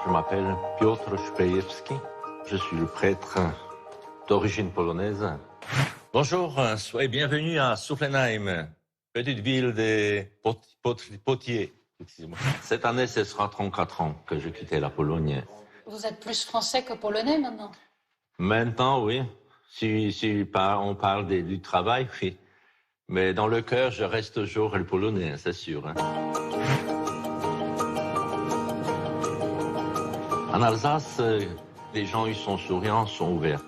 Je m'appelle Piotr Szpejewski. Je suis le prêtre d'origine polonaise. Bonjour, soyez bienvenus à Suflenheim, petite ville des potiers. Cette année, ce sera 34 ans que j'ai quitté la Pologne. Vous êtes plus français que polonais maintenant? Maintenant, oui. Si on parle du travail, oui. Mais dans le cœur, je reste toujours le polonais, c'est sûr. En Alsace, les gens, ils sont souriants, sont ouverts.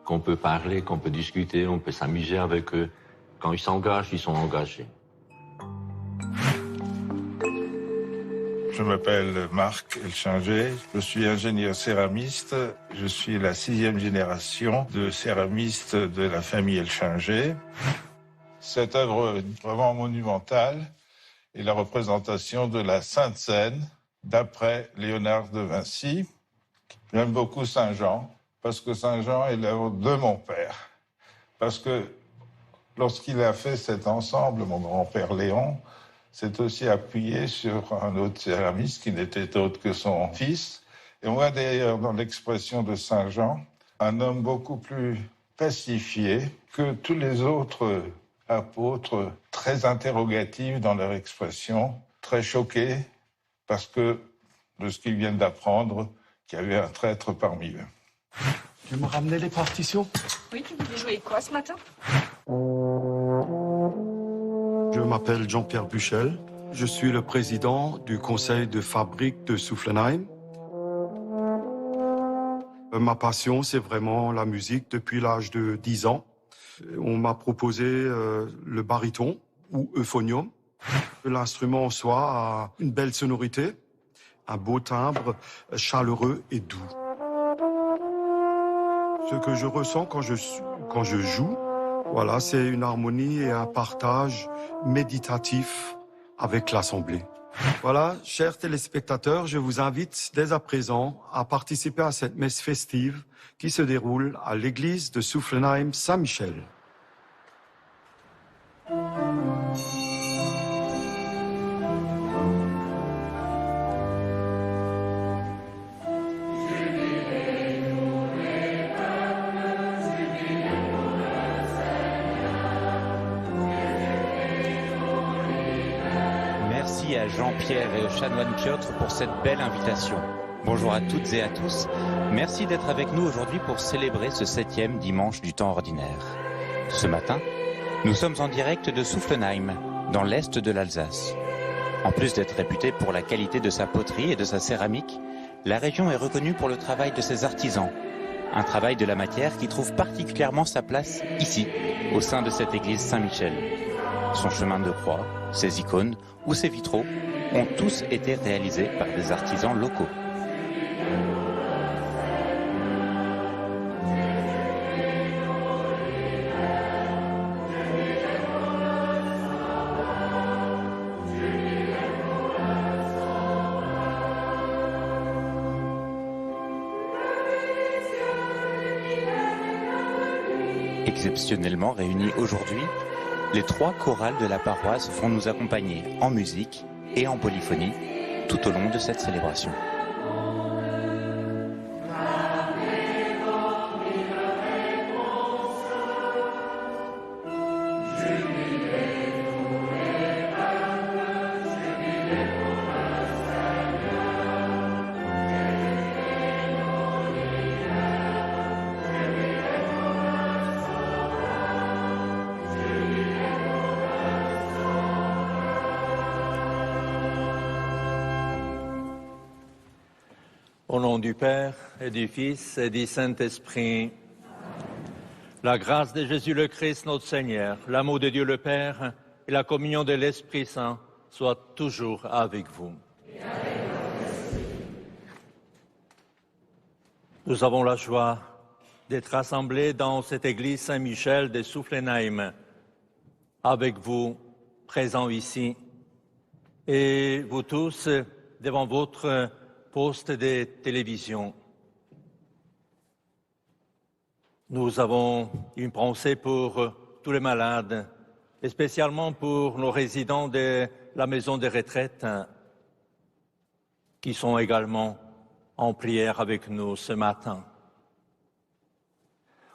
Qu'on peut parler, qu'on peut discuter, on peut s'amuser avec eux. Quand ils s'engagent, ils sont engagés. Je m'appelle Marc Elchinger, je suis ingénieur céramiste. Je suis la 6e génération de céramistes de la famille Elchinger. Cette œuvre vraiment monumentale est la représentation de la Sainte Seine d'après Léonard de Vinci. J'aime beaucoup Saint-Jean parce que Saint-Jean est l'œuvre de mon père. Parce que lorsqu'il a fait cet ensemble, mon grand-père Léon, c'est aussi appuyé sur un autre céramiste qui n'était autre que son fils. Et on voit d'ailleurs dans l'expression de Saint-Jean un homme beaucoup plus pacifié que tous les autres apôtres, très interrogatifs dans leur expression, très choqués parce que de ce qu'ils viennent d'apprendre, qu'il y avait un traître parmi eux. Tu me ramenais les partitions? Oui, tu voulais jouer quoi ce matin? Je m'appelle Jean-Pierre Buchel. Je suis le président du conseil de fabrique de Suflenheim. Ma passion, c'est vraiment la musique depuis l'âge de 10 ans. On m'a proposé le baryton ou euphonium. L'instrument en soi a une belle sonorité, un beau timbre, chaleureux et doux. Ce que je ressens quand je joue, voilà, c'est une harmonie et un partage méditatif avec l'Assemblée. Voilà, chers téléspectateurs, je vous invite dès à présent à participer à cette messe festive qui se déroule à l'église de Suflenheim Saint-Michel. Merci à Jean-Pierre et au chanoine Piotr pour cette belle invitation. Bonjour à toutes et à tous. Merci d'être avec nous aujourd'hui pour célébrer ce 7e dimanche du temps ordinaire. Ce matin, nous sommes en direct de Suflenheim, dans l'est de l'Alsace. En plus d'être réputée pour la qualité de sa poterie et de sa céramique, la région est reconnue pour le travail de ses artisans. Un travail de la matière qui trouve particulièrement sa place ici, au sein de cette église Saint-Michel. Son chemin de croix, ses icônes ou ses vitraux ont tous été réalisés par des artisans locaux. Exceptionnellement réunis aujourd'hui, les 3 chorales de la paroisse vont nous accompagner en musique et en polyphonie tout au long de cette célébration. Au nom du Père et du Fils et du Saint-Esprit, la grâce de Jésus le Christ, notre Seigneur, l'amour de Dieu le Père et la communion de l'Esprit Saint soient toujours avec vous. Nous avons la joie d'être rassemblés dans cette église Saint-Michel de Suflenheim, avec vous, présents ici, et vous tous devant votre poste de télévision. Nous avons une pensée pour tous les malades, et spécialement pour nos résidents de la maison de retraite. qui sont également en prière avec nous ce matin.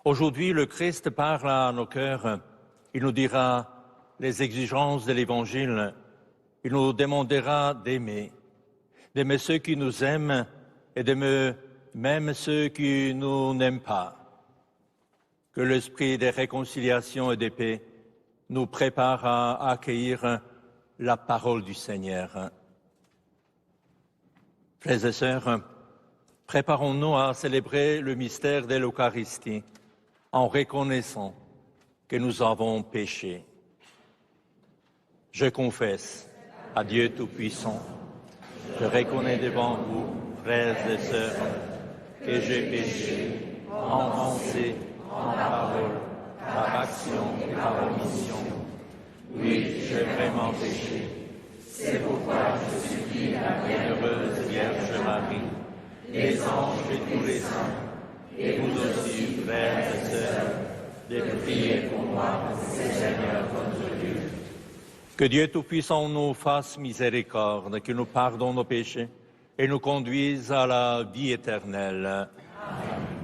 Aujourd'hui, le Christ parle à nos cœurs. Il nous dira les exigences de l'Évangile. Il nous demandera d'aimer ceux qui nous aiment et d'aimer même ceux qui nous n'aiment pas. Que l'esprit de réconciliation et de paix nous prépare à accueillir la parole du Seigneur. Frères et sœurs, préparons-nous à célébrer le mystère de l'Eucharistie en reconnaissant que nous avons péché. Je confesse à Dieu Tout-Puissant, je reconnais devant vous, frères et sœurs, que j'ai péché en pensée, en parole, par action et par omission. Oui, j'ai vraiment péché. C'est pourquoi je supplie la bienheureuse Vierge Marie, les anges et tous les saints, et vous aussi, frères et sœurs, de prier pour moi, Seigneur notre Dieu. Que Dieu Tout-Puissant nous fasse miséricorde, qu'il nous pardonne nos péchés et nous conduise à la vie éternelle. Amen.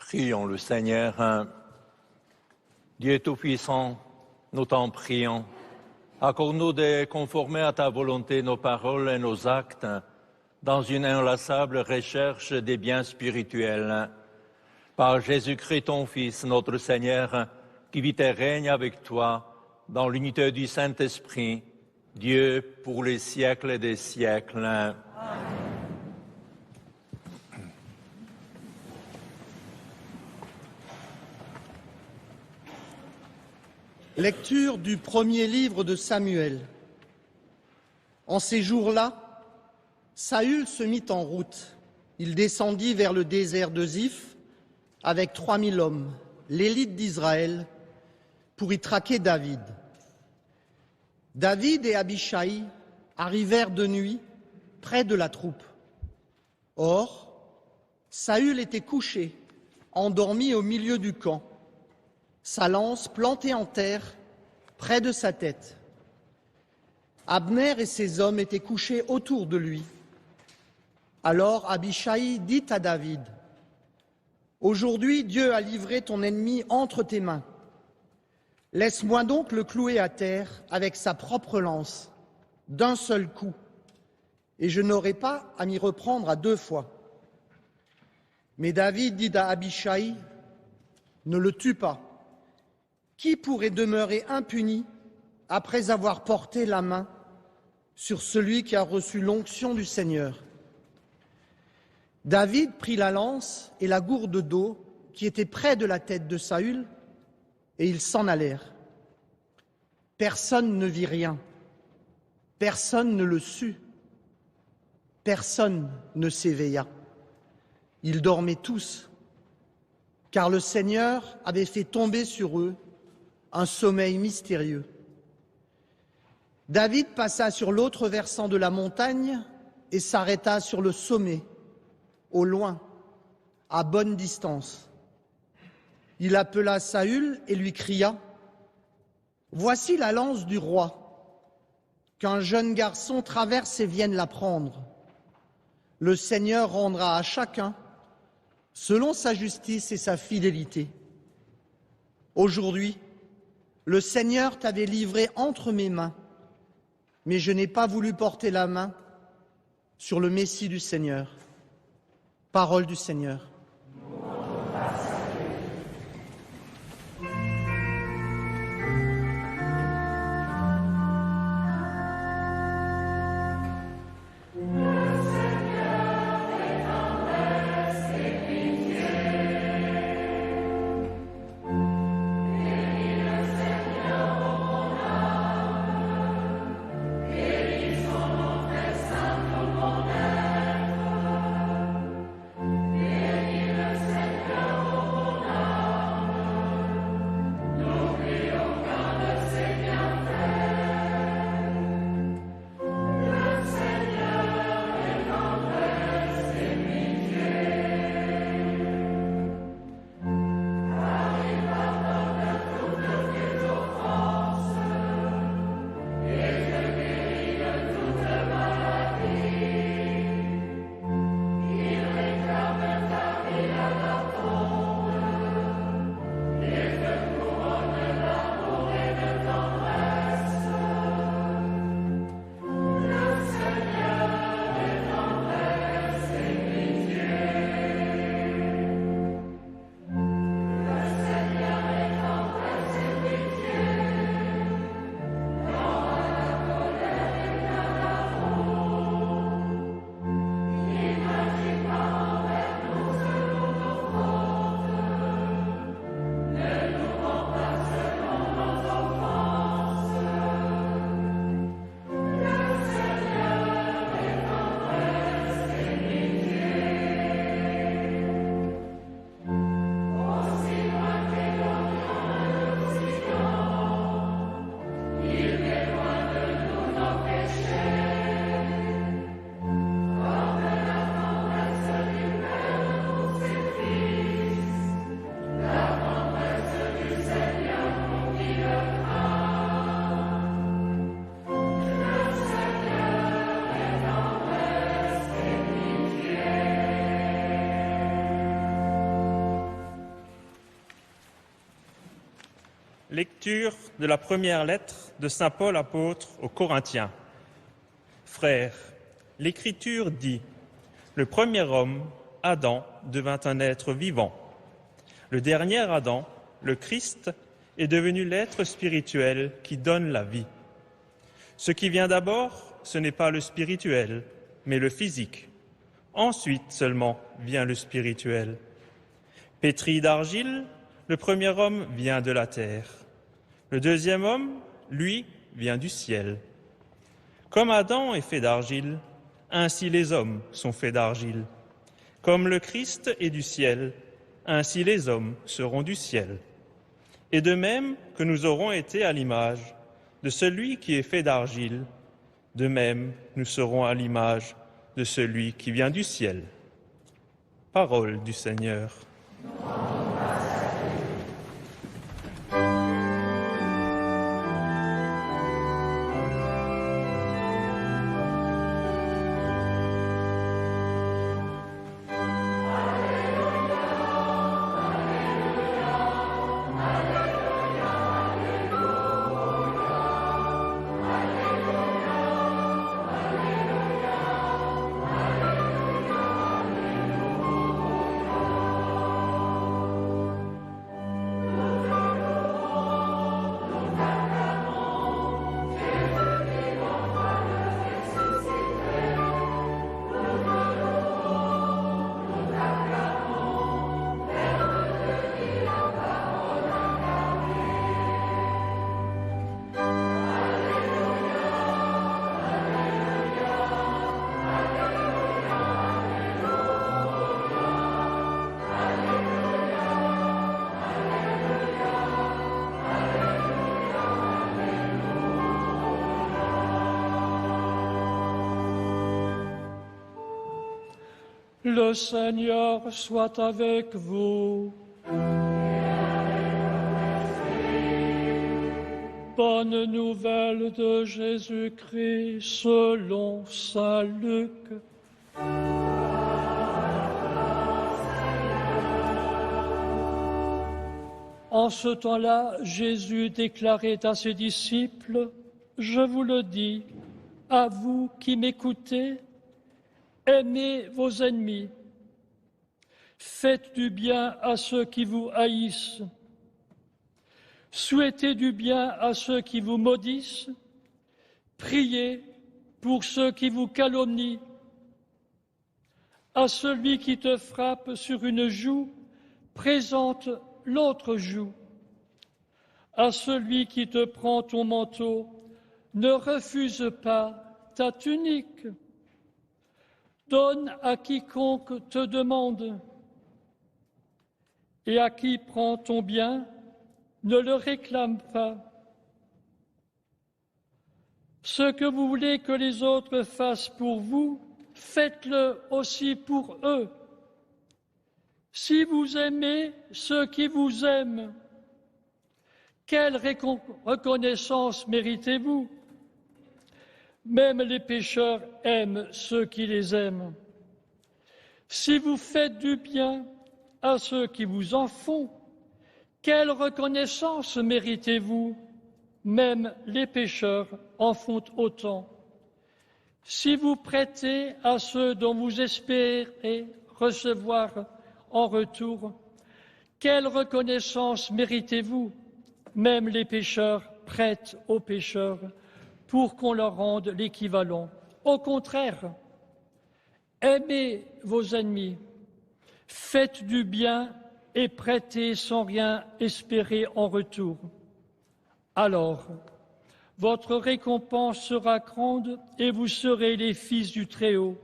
Prions le Seigneur. Dieu Tout-Puissant, nous t'en prions. Accorde-nous de conformer à ta volonté nos paroles et nos actes dans une inlassable recherche des biens spirituels. Par Jésus-Christ, ton Fils, notre Seigneur, qui vit et règne avec toi dans l'unité du Saint-Esprit, Dieu pour les siècles des siècles. Lecture du premier livre de Samuel. En ces jours-là, Saül se mit en route. Il descendit vers le désert de Ziph avec 3000 hommes, l'élite d'Israël, pour y traquer David. David et Abishai arrivèrent de nuit près de la troupe. Or, Saül était couché, endormi au milieu du camp, sa lance plantée en terre près de sa tête. Abner et ses hommes étaient couchés autour de lui. Alors Abishai dit à David, « Aujourd'hui, Dieu a livré ton ennemi entre tes mains. Laisse-moi donc le clouer à terre avec sa propre lance, d'un seul coup, et je n'aurai pas à m'y reprendre à 2 fois. » Mais David dit à Abishai, « Ne le tue pas. Qui pourrait demeurer impuni après avoir porté la main sur celui qui a reçu l'onction du Seigneur ?» David prit la lance et la gourde d'eau qui étaient près de la tête de Saül, et ils s'en allèrent. Personne ne vit rien, personne ne le sut, personne ne s'éveilla. Ils dormaient tous, car le Seigneur avait fait tomber sur eux un sommeil mystérieux. David passa sur l'autre versant de la montagne et s'arrêta sur le sommet, au loin, à bonne distance. Il appela Saül et lui cria, « Voici la lance du roi, qu'un jeune garçon traverse et vienne la prendre. Le Seigneur rendra à chacun selon sa justice et sa fidélité. Aujourd'hui, le Seigneur t'avait livré entre mes mains, mais je n'ai pas voulu porter la main sur le Messie du Seigneur. » Parole du Seigneur. Lecture de la première lettre de saint Paul apôtre aux Corinthiens. Frères, l'Écriture dit « Le premier homme, Adam, devint un être vivant. Le dernier Adam, le Christ, est devenu l'être spirituel qui donne la vie. Ce qui vient d'abord, ce n'est pas le spirituel, mais le physique. Ensuite seulement vient le spirituel. Pétri d'argile, le premier homme vient de la terre. Le deuxième homme, lui, vient du ciel. Comme Adam est fait d'argile, ainsi les hommes sont faits d'argile. Comme le Christ est du ciel, ainsi les hommes seront du ciel. Et de même que nous aurons été à l'image de celui qui est fait d'argile, de même nous serons à l'image de celui qui vient du ciel. Parole du Seigneur. Le Seigneur soit avec vous. Bonne nouvelle de Jésus-Christ selon saint Luc. En ce temps-là, Jésus déclarait à ses disciples, « Je vous le dis, à vous qui m'écoutez, aimez vos ennemis, faites du bien à ceux qui vous haïssent, souhaitez du bien à ceux qui vous maudissent, priez pour ceux qui vous calomnient. À celui qui te frappe sur une joue, présente l'autre joue. À celui qui te prend ton manteau, ne refuse pas ta tunique. Donne à quiconque te demande, et à qui prend ton bien, ne le réclame pas. Ce que vous voulez que les autres fassent pour vous, faites-le aussi pour eux. Si vous aimez ceux qui vous aiment, quelle reconnaissance méritez-vous? Même les pécheurs aiment ceux qui les aiment. Si vous faites du bien à ceux qui vous en font, quelle reconnaissance méritez-vous? Même les pécheurs en font autant. Si vous prêtez à ceux dont vous espérez recevoir en retour, quelle reconnaissance méritez-vous? Même les pécheurs prêtent aux pécheurs pour qu'on leur rende l'équivalent. Au contraire, aimez vos ennemis, faites du bien et prêtez sans rien espérer en retour. Alors, votre récompense sera grande et vous serez les fils du Très-Haut,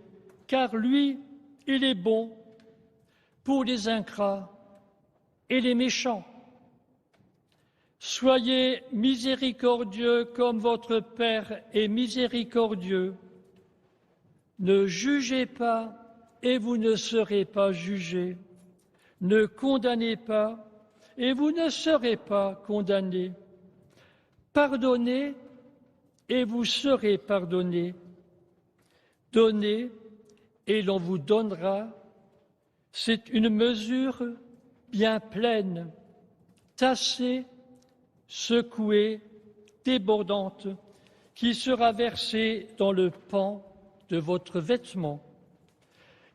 car lui, il est bon pour les ingrats et les méchants. Soyez miséricordieux comme votre Père est miséricordieux. Ne jugez pas et vous ne serez pas jugés. Ne condamnez pas et vous ne serez pas condamnés. Pardonnez et vous serez pardonnés. Donnez et l'on vous donnera. C'est une mesure bien pleine, tassée, secouée, débordante, qui sera versée dans le pan de votre vêtement.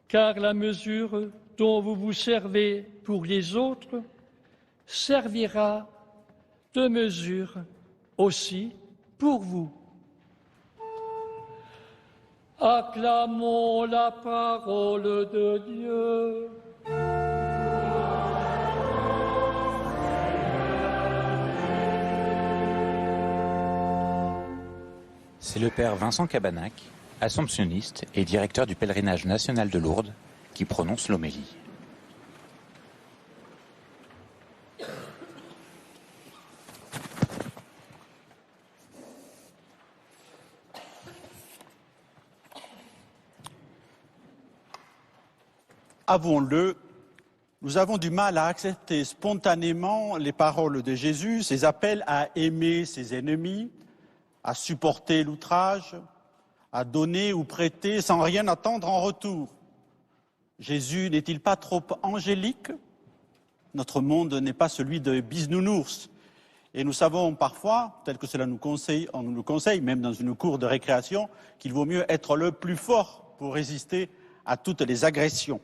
Car la mesure dont vous vous servez pour les autres servira de mesure aussi pour vous. Acclamons la parole de Dieu. C'est le père Vincent Cabanac, assomptionniste et directeur du pèlerinage national de Lourdes, qui prononce l'homélie. Avouons-le, nous avons du mal à accepter spontanément les paroles de Jésus, ses appels à aimer ses ennemis, à supporter l'outrage, à donner ou prêter sans rien attendre en retour. Jésus n'est-il pas trop angélique? Notre monde n'est pas celui de bisounours. Et nous savons parfois, tel que cela on nous le conseille, même dans une cour de récréation, qu'il vaut mieux être le plus fort pour résister à toutes les agressions.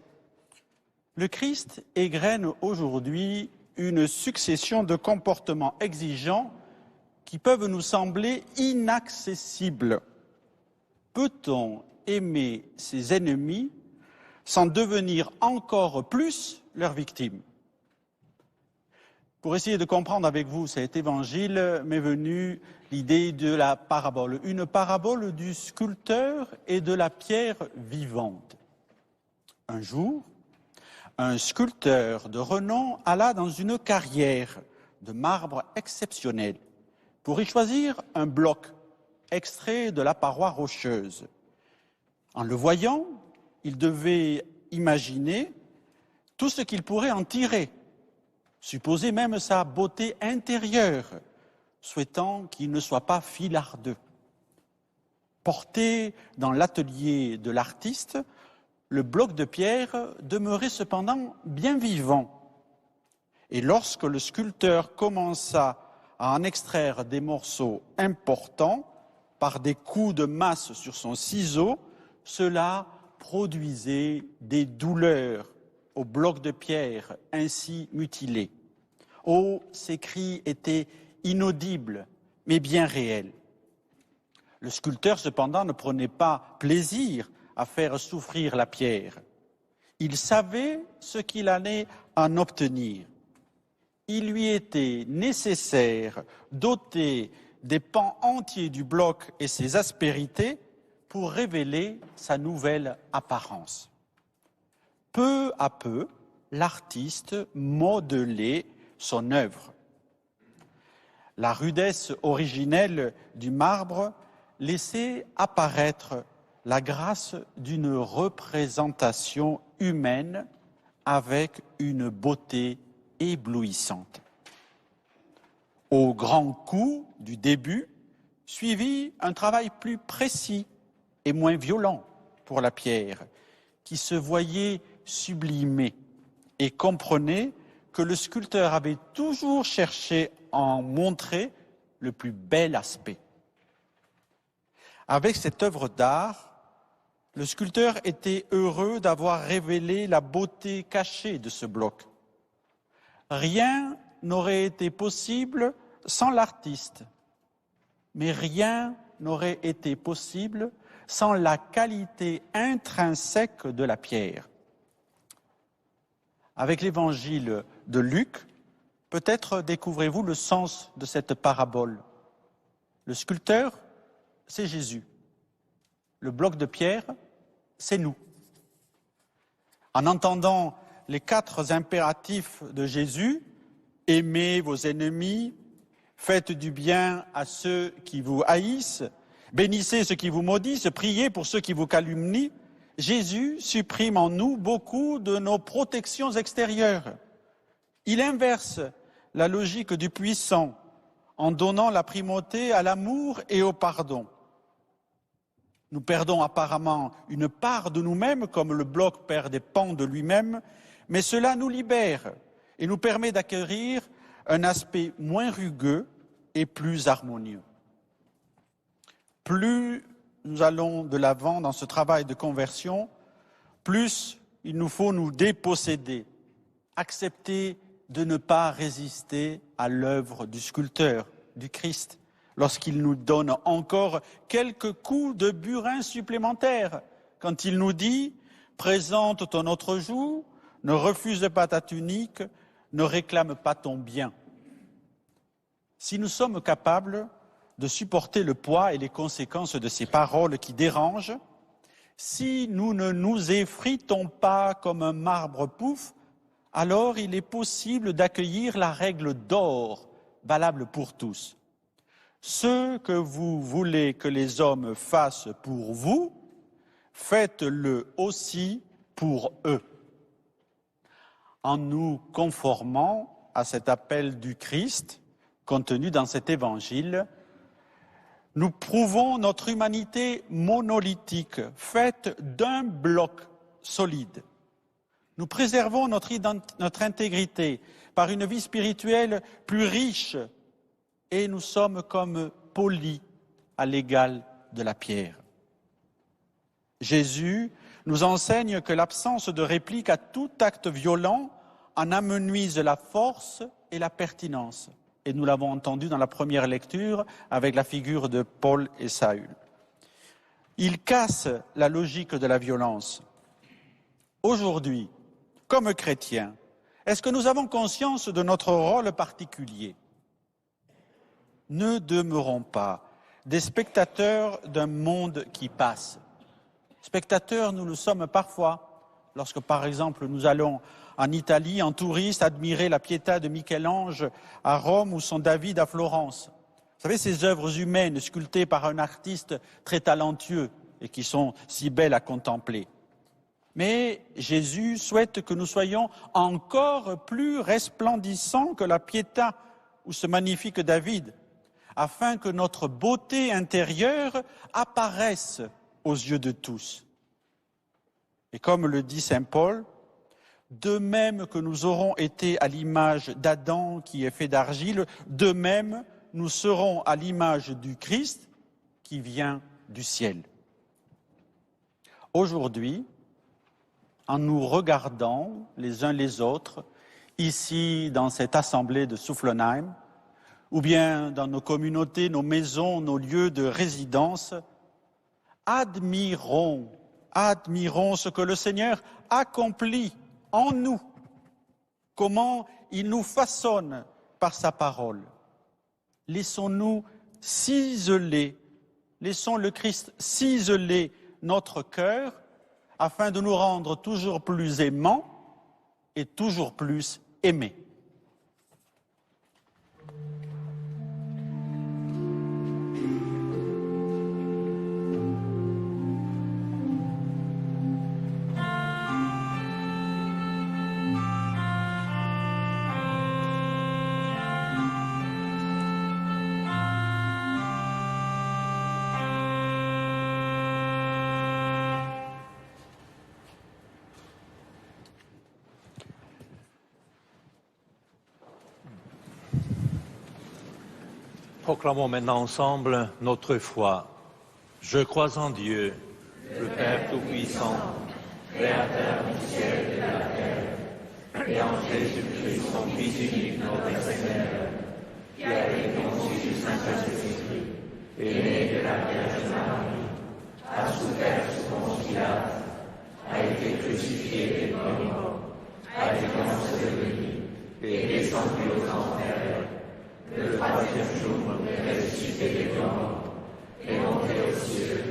Le Christ égrène aujourd'hui une succession de comportements exigeants qui peuvent nous sembler inaccessibles. Peut-on aimer ses ennemis sans devenir encore plus leurs victimes? Pour essayer de comprendre avec vous cet évangile, m'est venue l'idée de la parabole, une parabole du sculpteur et de la pierre vivante. Un jour, un sculpteur de renom alla dans une carrière de marbre exceptionnel pour y choisir un bloc extrait de la paroi rocheuse. En le voyant, il devait imaginer tout ce qu'il pourrait en tirer, supposer même sa beauté intérieure, souhaitant qu'il ne soit pas filardeux. Porté dans l'atelier de l'artiste, le bloc de pierre demeurait cependant bien vivant. Et lorsque le sculpteur commença à en extraire des morceaux importants, par des coups de masse sur son ciseau, cela produisait des douleurs au bloc de pierre ainsi mutilé. Oh, ces cris étaient inaudibles, mais bien réels. Le sculpteur, cependant, ne prenait pas plaisir à faire souffrir la pierre. Il savait ce qu'il allait en obtenir. Il lui était nécessaire d'ôter des pans entiers du bloc et ses aspérités pour révéler sa nouvelle apparence. Peu à peu, l'artiste modelait son œuvre. La rudesse originelle du marbre laissait apparaître la grâce d'une représentation humaine avec une beauté éblouissante. Au grand coup du début, suivit un travail plus précis et moins violent pour la pierre, qui se voyait sublimée et comprenait que le sculpteur avait toujours cherché à en montrer le plus bel aspect. Avec cette œuvre d'art, le sculpteur était heureux d'avoir révélé la beauté cachée de ce bloc. Rien n'aurait été possible sans l'artiste, mais rien n'aurait été possible sans la qualité intrinsèque de la pierre. Avec l'évangile de Luc, peut-être découvrez-vous le sens de cette parabole. Le sculpteur, c'est Jésus. Le bloc de pierre, c'est nous. En entendant les 4 impératifs de Jésus, aimez vos ennemis, faites du bien à ceux qui vous haïssent, bénissez ceux qui vous maudissent, priez pour ceux qui vous calomnient, Jésus supprime en nous beaucoup de nos protections extérieures. Il inverse la logique du puissant en donnant la primauté à l'amour et au pardon. Nous perdons apparemment une part de nous-mêmes, comme le bloc perd des pans de lui-même, mais cela nous libère et nous permet d'acquérir un aspect moins rugueux et plus harmonieux. Plus nous allons de l'avant dans ce travail de conversion, plus il nous faut nous déposséder, accepter de ne pas résister à l'œuvre du sculpteur, du Christ, lorsqu'il nous donne encore quelques coups de burin supplémentaires, quand il nous dit « Présente ton autre joue, ne refuse pas ta tunique, ne réclame pas ton bien ». Si nous sommes capables de supporter le poids et les conséquences de ces paroles qui dérangent, si nous ne nous effritons pas comme un marbre pouf, alors il est possible d'accueillir la règle d'or valable pour tous. Ce que vous voulez que les hommes fassent pour vous, faites-le aussi pour eux. En nous conformant à cet appel du Christ contenu dans cet évangile, nous prouvons notre humanité monolithique, faite d'un bloc solide. Nous préservons notre intégrité par une vie spirituelle plus riche et nous sommes comme polis à l'égal de la pierre. Jésus nous enseigne que l'absence de réplique à tout acte violent en amenuise la force et la pertinence. Et nous l'avons entendu dans la première lecture avec la figure de Paul et Saül. Il casse la logique de la violence. Aujourd'hui, comme chrétiens, est-ce que nous avons conscience de notre rôle particulier? Ne demeurons pas des spectateurs d'un monde qui passe. Spectateurs, nous le sommes parfois, lorsque par exemple nous allons en Italie, en touriste, admirer la Pietà de Michel-Ange à Rome ou son David à Florence. Vous savez, ces œuvres humaines sculptées par un artiste très talentueux et qui sont si belles à contempler. Mais Jésus souhaite que nous soyons encore plus resplendissants que la Pietà ou ce magnifique David, afin que notre beauté intérieure apparaisse aux yeux de tous. Et comme le dit saint Paul, de même que nous aurons été à l'image d'Adam qui est fait d'argile, de même nous serons à l'image du Christ qui vient du ciel. Aujourd'hui, en nous regardant les uns les autres, ici dans cette assemblée de Soufflenheim, ou bien dans nos communautés, nos maisons, nos lieux de résidence, admirons ce que le Seigneur accomplit en nous, comment il nous façonne par sa parole. Laissons-nous ciseler, laissons le Christ ciseler notre cœur afin de nous rendre toujours plus aimants et toujours plus aimés. Proclamons maintenant ensemble notre foi. Je crois en Dieu, le Père Tout-Puissant, Créateur du ciel et de la terre, et en Jésus-Christ, son Fils unique, notre Seigneur, qui a été conçu du Saint-Esprit, est né de la Vierge Marie, a souffert sous Ponce Pilate, a été crucifié et mort, a été enseveli et descendu aux enfers. Le troisième jour, ressuscité des morts, est monté aux cieux,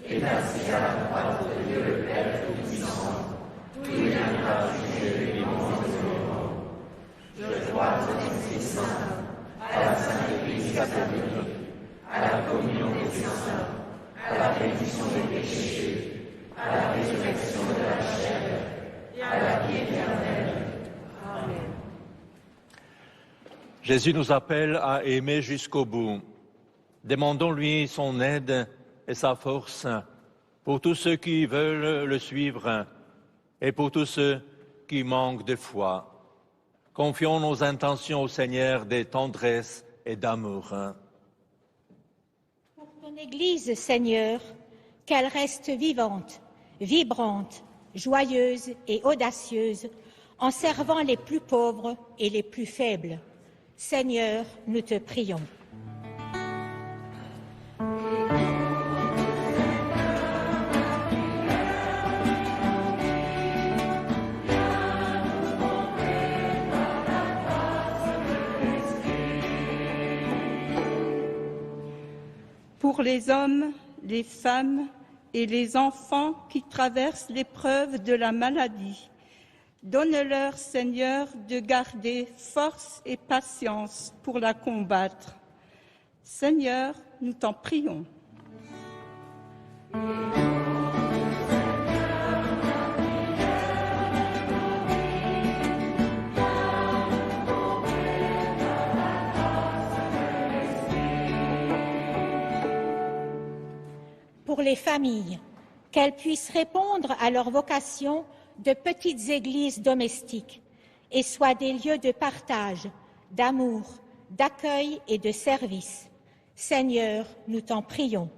et assis à la droite de Dieu le Père Tout-Puissant, où il viendra juger les vivants et les morts. Je crois en l'Esprit Saint, à la Sainte Église catholique, à la communion des saints, à la rémission des péchés, à la résurrection de la chair, et à la vie éternelle. Amen. Jésus nous appelle à aimer jusqu'au bout. Demandons-lui son aide et sa force pour tous ceux qui veulent le suivre et pour tous ceux qui manquent de foi. Confions nos intentions au Seigneur de tendresse et d'amour. Pour ton Église, Seigneur, qu'elle reste vivante, vibrante, joyeuse et audacieuse, en servant les plus pauvres et les plus faibles. Seigneur, nous te prions. pour les hommes, les femmes et les enfants qui traversent l'épreuve de la maladie. Donne-leur, Seigneur, de garder force et patience pour la combattre. Seigneur, nous t'en prions. Pour les familles, qu'elles puissent répondre à leur vocation de petites églises domestiques et soient des lieux de partage, d'amour, d'accueil et de service. Seigneur, nous t'en prions.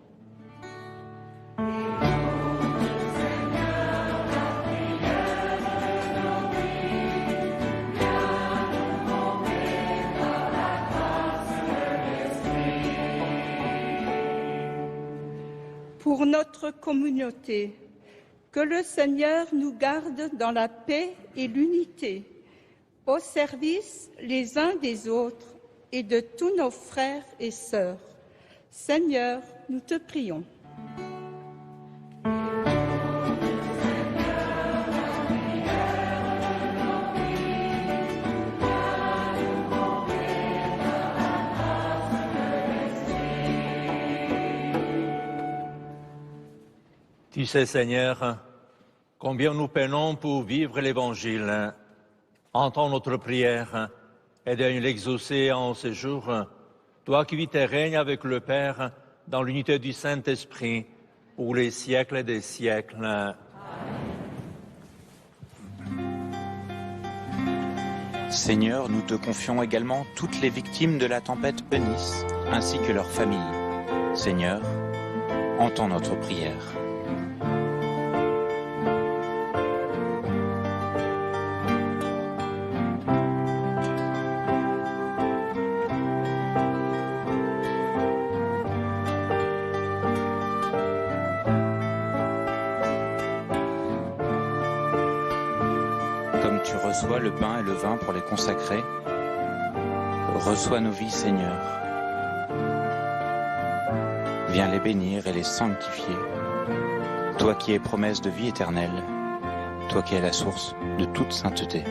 Pour notre communauté, que le Seigneur nous garde dans la paix et l'unité, au service les uns des autres et de tous nos frères et sœurs. Seigneur, nous te prions. Tu sais, Seigneur, combien nous peinons pour vivre l'Évangile. Entends notre prière et daigne l'exaucer en ce jour. Toi qui vis et règnes avec le Père dans l'unité du Saint-Esprit pour les siècles des siècles. Amen. Seigneur, nous te confions également toutes les victimes de la tempête Eunice, ainsi que leurs familles. Seigneur, entends notre prière. Tu reçois le pain et le vin pour les consacrer. Reçois nos vies, Seigneur. Viens les bénir et les sanctifier. Toi qui es promesse de vie éternelle, toi qui es la source de toute sainteté.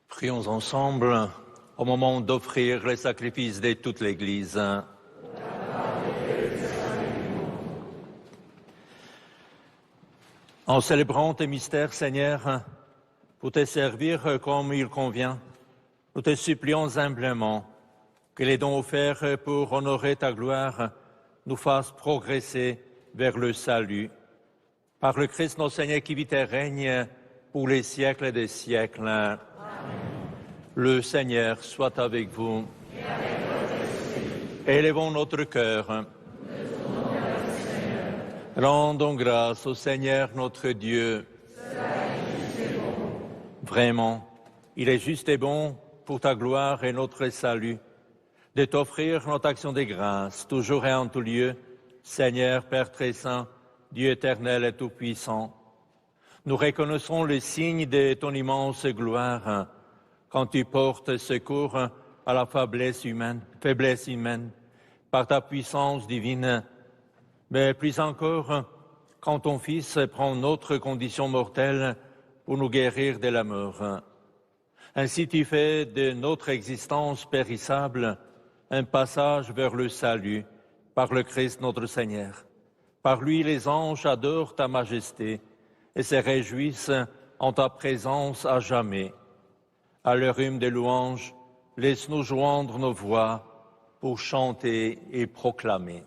Prions ensemble au moment d'offrir les sacrifices de toute l'Église. En célébrant tes mystères, Seigneur, pour te servir comme il convient, nous te supplions humblement que les dons offerts pour honorer ta gloire nous fassent progresser vers le salut. Par le Christ, notre Seigneur, qui vit et règne pour les siècles des siècles. Amen. Le Seigneur soit avec vous. Et avec votre esprit. Élevons notre cœur. Rendons grâce au Seigneur notre Dieu. Vraiment, il est juste et bon pour ta gloire et notre salut de t'offrir notre action de grâce, toujours et en tout lieu, Seigneur, Père très saint, Dieu éternel et tout-puissant. Nous reconnaissons le signe de ton immense gloire quand tu portes secours à la faiblesse humaine, par ta puissance divine, mais plus encore quand ton Fils prend notre condition mortelle pour nous guérir de la mort. Ainsi tu fais de notre existence périssable un passage vers le salut par le Christ notre Seigneur. Par lui, les anges adorent ta majesté et se réjouissent en ta présence à jamais. À leur hymne de louange, laisse-nous joindre nos voix pour chanter et proclamer.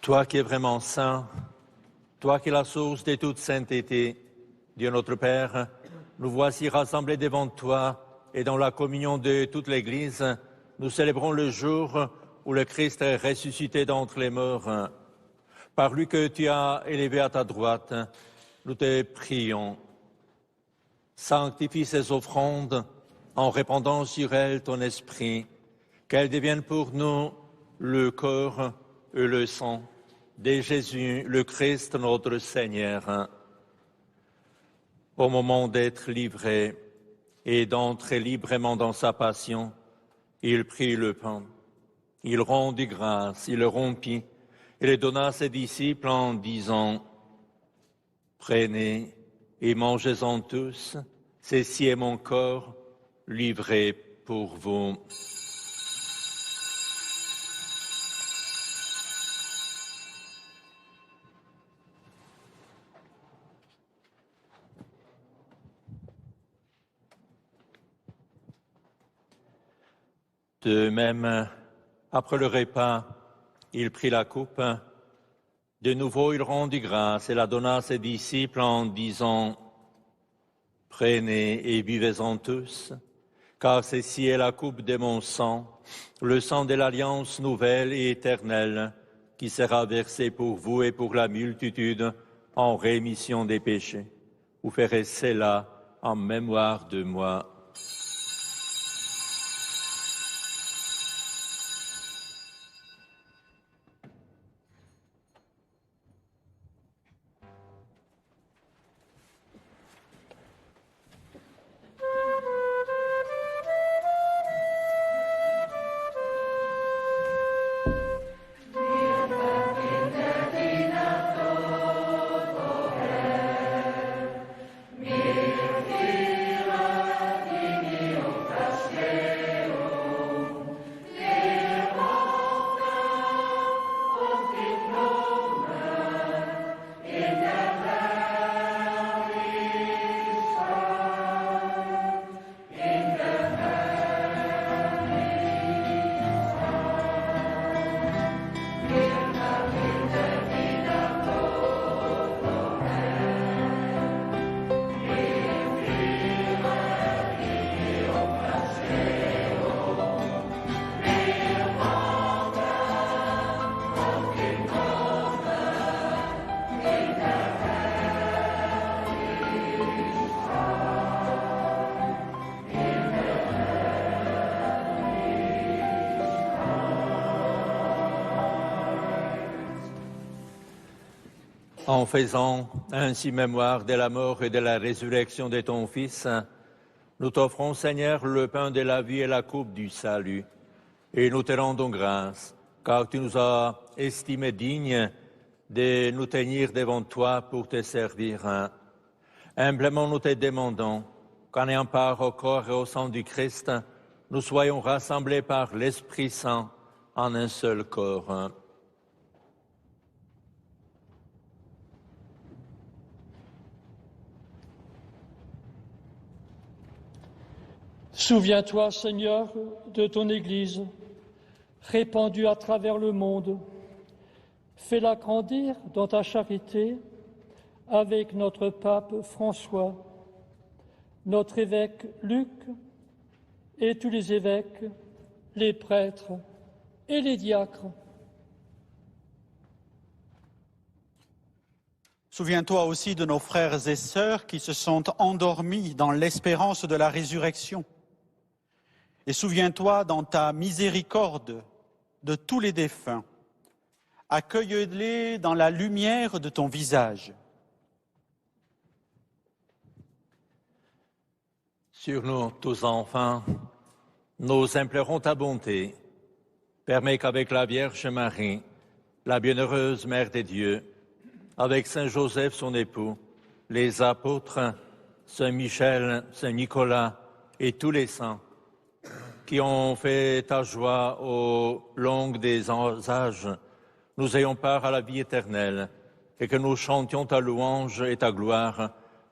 Toi qui es vraiment saint, toi qui es la source de toute sainteté, Dieu notre Père, nous voici rassemblés devant toi et dans la communion de toute l'Église, nous célébrons le jour où le Christ est ressuscité d'entre les morts. Par lui que tu as élevé à ta droite, nous te prions. Sanctifie ces offrandes en répandant sur elles ton esprit, qu'elles deviennent pour nous le corps et le sang de Jésus, le Christ, notre Seigneur. Au moment d'être livré et d'entrer librement dans sa passion, il prit le pain, il rendit grâce, il le rompit et le donna à ses disciples en disant « Prenez et mangez-en tous, ceci est mon corps livré pour vous. » De même, après le repas, il prit la coupe. De nouveau, il rendit grâce et la donna à ses disciples en disant « Prenez et buvez-en tous, car ceci est la coupe de mon sang, le sang de l'alliance nouvelle et éternelle, qui sera versé pour vous et pour la multitude en rémission des péchés. Vous ferez cela en mémoire de moi. » En faisant ainsi mémoire de la mort et de la résurrection de ton Fils, nous t'offrons, Seigneur, le pain de la vie et la coupe du salut. Et nous te rendons grâce, car tu nous as estimés dignes de nous tenir devant toi pour te servir. Humblement, nous te demandons qu'en ayant part au corps et au sang du Christ, nous soyons rassemblés par l'Esprit Saint en un seul corps. Souviens-toi, Seigneur, de ton Église, répandue à travers le monde. Fais-la grandir dans ta charité avec notre pape François, notre évêque Luc, et tous les évêques, les prêtres et les diacres. Souviens-toi aussi de nos frères et sœurs qui se sont endormis dans l'espérance de la résurrection. Et souviens-toi dans ta miséricorde de tous les défunts. Accueille-les dans la lumière de ton visage. Sur nous, tous enfants, nous implorons ta bonté. Permets qu'avec la Vierge Marie, la bienheureuse Mère des dieux, avec Saint Joseph, son époux, les apôtres, Saint Michel, Saint Nicolas et tous les saints qui ont fait ta joie au long des âges, nous ayons part à la vie éternelle et que nous chantions ta louange et ta gloire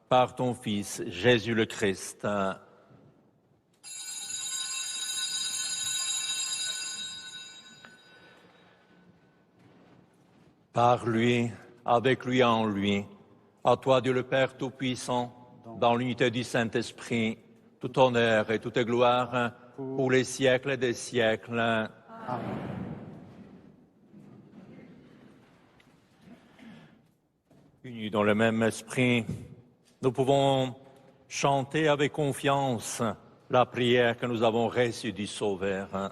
par ton Fils, Jésus le Christ. Par lui, avec lui, en lui, à toi Dieu le Père Tout-Puissant, dans l'unité du Saint-Esprit, tout honneur et toute gloire pour les siècles des siècles. Amen. Unis dans le même esprit, nous pouvons chanter avec confiance la prière que nous avons reçue du Sauveur.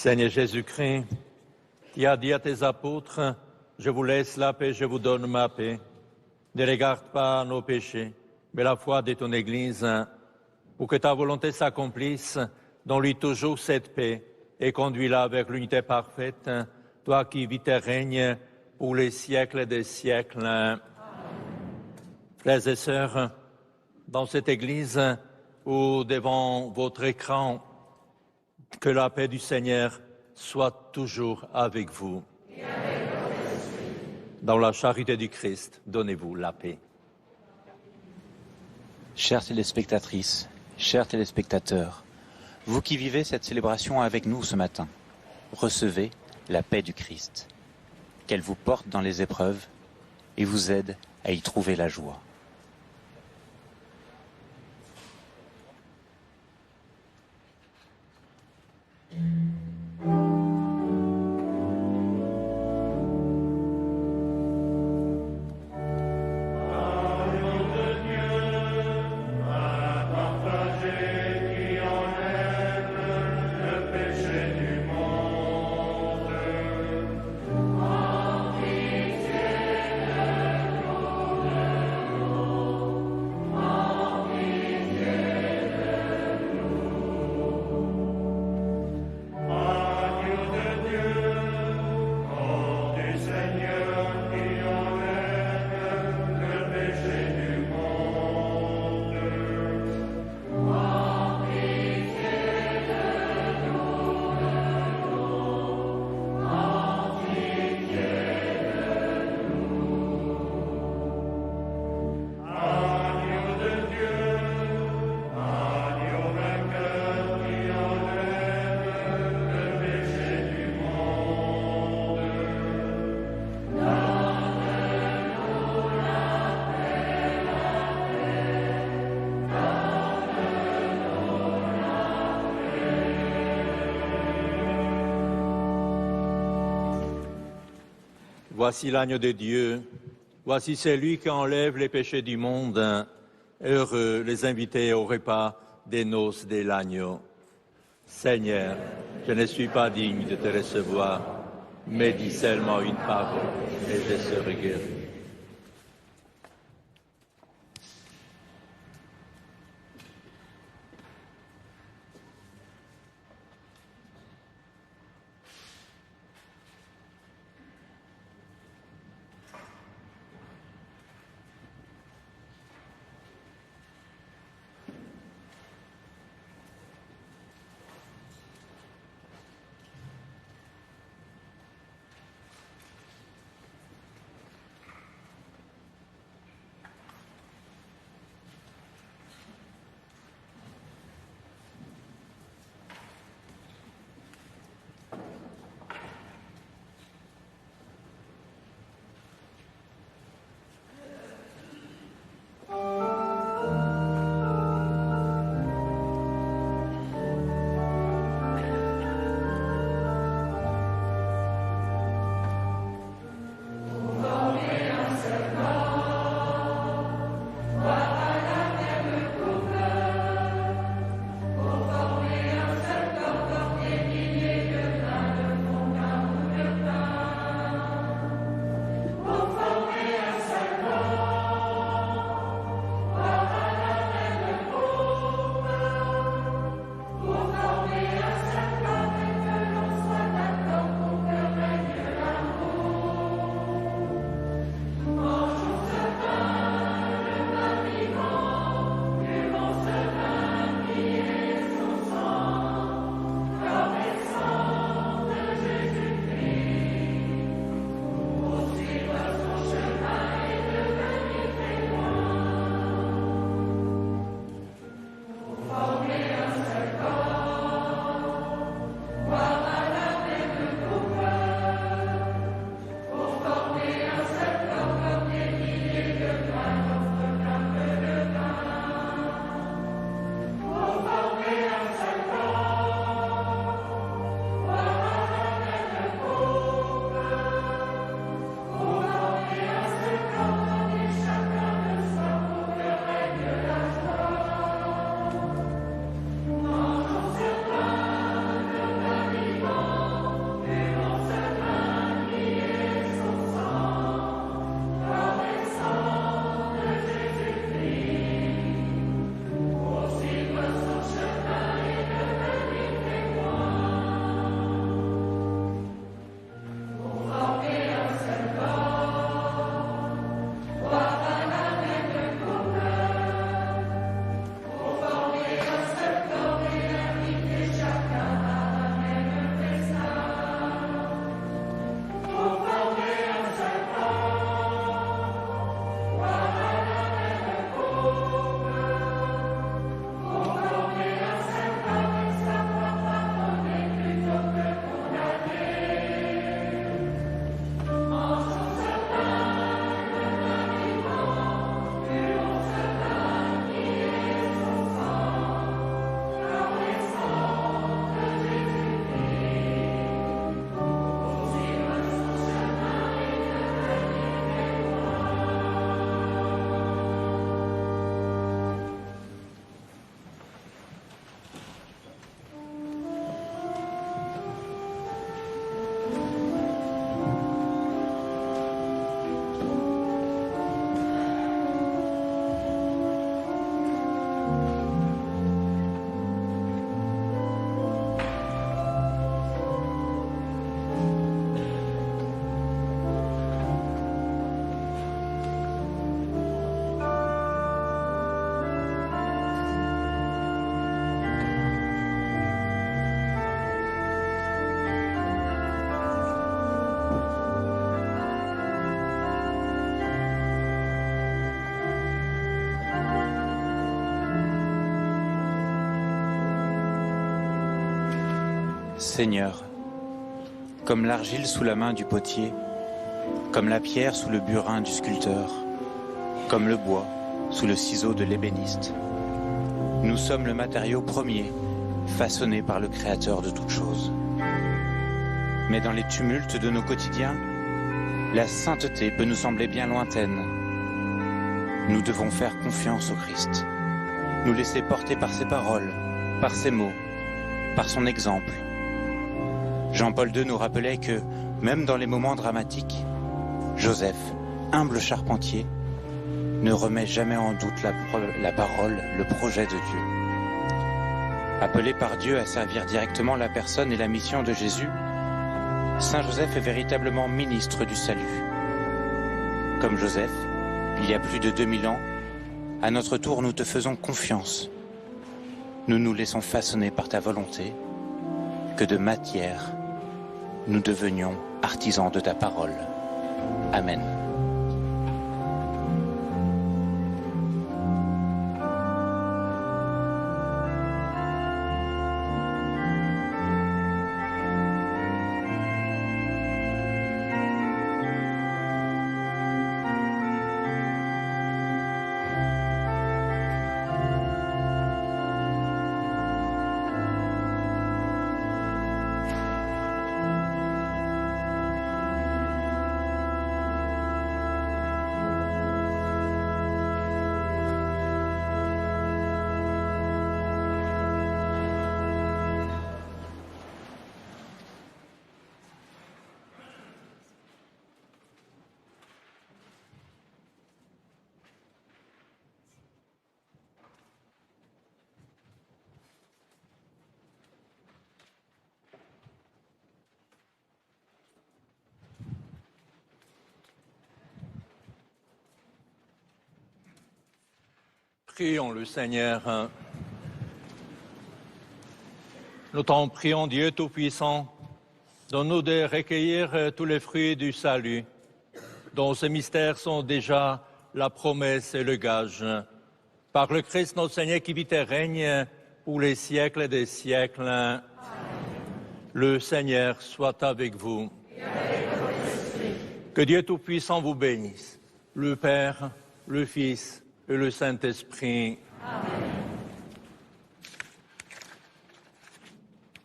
Seigneur Jésus-Christ, tu as dit à tes apôtres, je vous laisse la paix, je vous donne ma paix. Ne regarde pas nos péchés, mais la foi de ton Église, pour que ta volonté s'accomplisse, donne-lui toujours cette paix et conduis-la avec l'unité parfaite, toi qui vis et règnes pour les siècles des siècles. Amen. Frères et sœurs, dans cette Église ou devant votre écran, que la paix du Seigneur soit toujours avec vous. Et avec votre esprit. Dans la charité du Christ, donnez-vous la paix. Chères téléspectatrices, chers téléspectateurs, vous qui vivez cette célébration avec nous ce matin, recevez la paix du Christ. Qu'elle vous porte dans les épreuves et vous aide à y trouver la joie. Voici l'agneau de Dieu, voici celui qui enlève les péchés du monde. Heureux les invités au repas des noces de l'agneau. Seigneur, je ne suis pas digne de te recevoir, mais dis seulement une parole et je serai guéri. Seigneur, comme l'argile sous la main du potier, comme la pierre sous le burin du sculpteur, comme le bois sous le ciseau de l'ébéniste, nous sommes le matériau premier façonné par le Créateur de toutes choses. Mais dans les tumultes de nos quotidiens, La sainteté peut nous sembler bien lointaine. Nous devons faire confiance au Christ, nous laisser porter par ses paroles, par ses mots, par son exemple. Jean-Paul II nous rappelait que, même dans les moments dramatiques, Joseph, humble charpentier, ne remet jamais en doute la parole, le projet de Dieu. Appelé par Dieu à servir directement la personne et la mission de Jésus, Saint Joseph est véritablement ministre du salut. Comme Joseph, il y a plus de 2000 ans, à notre tour nous te faisons confiance. Nous nous laissons façonner par ta volonté, que de matière, nous devenions artisans de ta parole. Amen. Prions le Seigneur. Nous t'en prions, Dieu Tout-Puissant, donne-nous de recueillir tous les fruits du salut, dont ces mystères sont déjà la promesse et le gage. Par le Christ notre Seigneur qui vit et règne pour les siècles des siècles. Amen. Le Seigneur soit avec vous. Et avec votre esprit. Que Dieu Tout-Puissant vous bénisse, le Père, le Fils et le Saint-Esprit. Amen.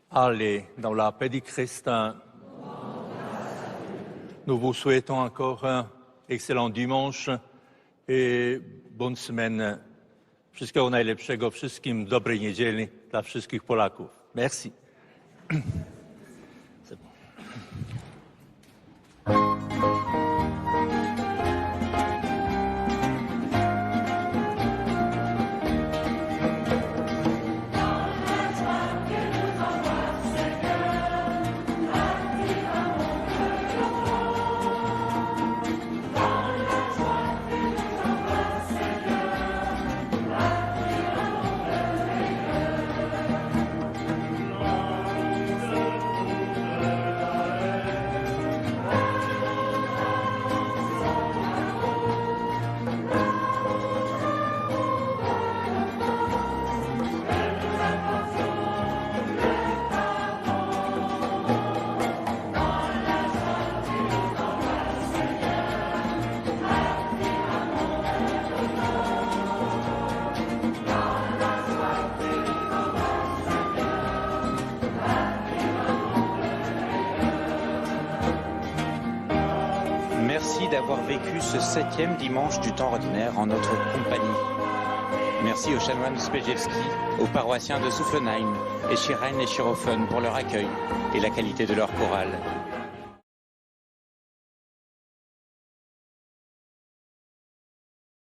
Allez dans la paix du Christ. Nous vous souhaitons encore un excellent dimanche i bonne semaine. Wszystkiego najlepszego wszystkim, dobrej niedzieli dla wszystkich Polaków. Merci. Merci d'avoir vécu ce 7e dimanche du temps ordinaire en notre compagnie. Merci aux chanoines de Spejewski, aux paroissiens de Soufflenheim, et Schirheim et Schirhofen pour leur accueil et la qualité de leur chorale.